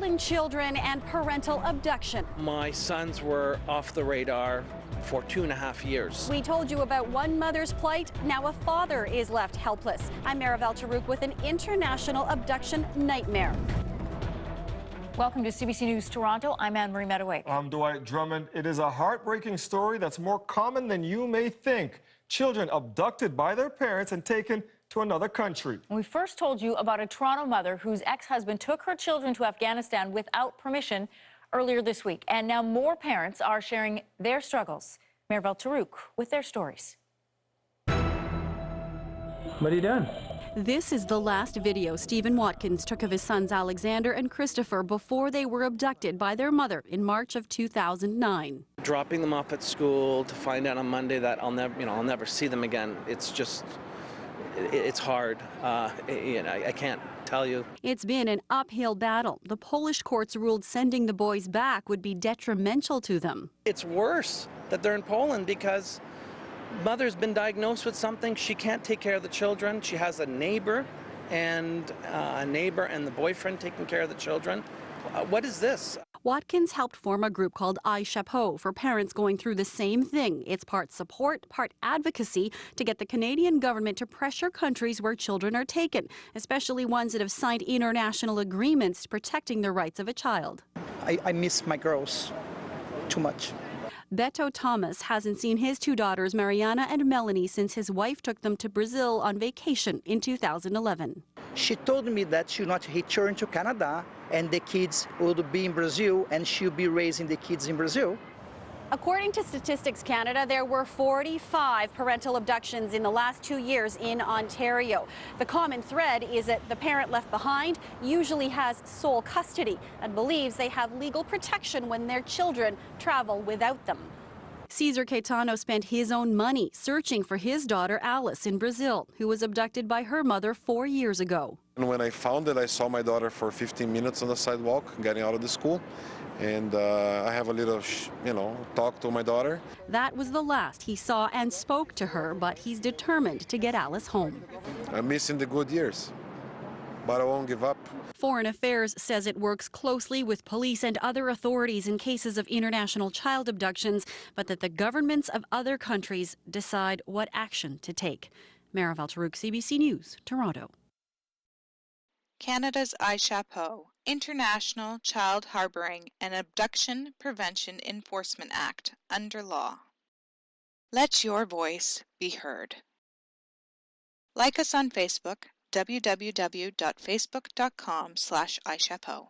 stolen children and parental abduction. My sons were off the radar for 2.5 years. We told you about one mother's plight. Now a father is left helpless. I'm Maribel Tarouk with an international abduction nightmare. Welcome to CBC News Toronto. I'm Anne-Marie Medaway. I'm Dwight Drummond. It is a heartbreaking story that's more common than you may think. Children abducted by their parents and taken to another country. We first told you about a Toronto mother whose ex-husband took her children to Afghanistan without permission earlier this week. And now more parents are sharing their struggles. Maribel Tarouk with their stories. What are you doing? This is the last video Stephen Watkins took of his sons Alexander and Christopher before they were abducted by their mother in March of 2009. Dropping them off at school to find out on Monday that I'll never see them again. It's hard. I can't tell you. It's been an uphill battle. The Polish courts ruled sending the boys back would be detrimental to them. It's worse that they're in Poland because mother's been diagnosed with something. She can't take care of the children. She has a neighbor and the boyfriend taking care of the children. What is this? Watkins helped form a group called iCHAPEAU for parents going through the same thing. It's part support, part advocacy to get the Canadian government to pressure countries where children are taken, especially ones that have signed international agreements protecting the rights of a child. I miss my girls too much. Beto Thomaz hasn't seen his two daughters, Mariana and Melanie, since his wife took them to Brazil on vacation in 2011. She told me that she'll not return to Canada and the kids would be in Brazil and she'll be raising the kids in Brazil. According to Statistics Canada, there were 45 parental abductions in the last 2 years in Ontario. The common thread is that the parent left behind usually has sole custody and believes they have legal protection when their children travel without them. Cesar Caetano spent his own money searching for his daughter Alice in Brazil, who was abducted by her mother 4 years ago. And when I found it, I saw my daughter for 15 minutes on the sidewalk getting out of the school. And I have a little, talk to my daughter. That was the last he saw and spoke to her, but he's determined to get Alice home. I'm missing the good years, but I won't give up. Foreign Affairs says it works closely with police and other authorities in cases of international child abductions, but that the governments of other countries decide what action to take. Maribel Tarouk, CBC News, Toronto. Canada's iCHAPEAU, International Child Harbouring and Abduction Prevention Enforcement Act, under law. Let your voice be heard. Like us on Facebook, www.facebook.com/iCHAPEAU.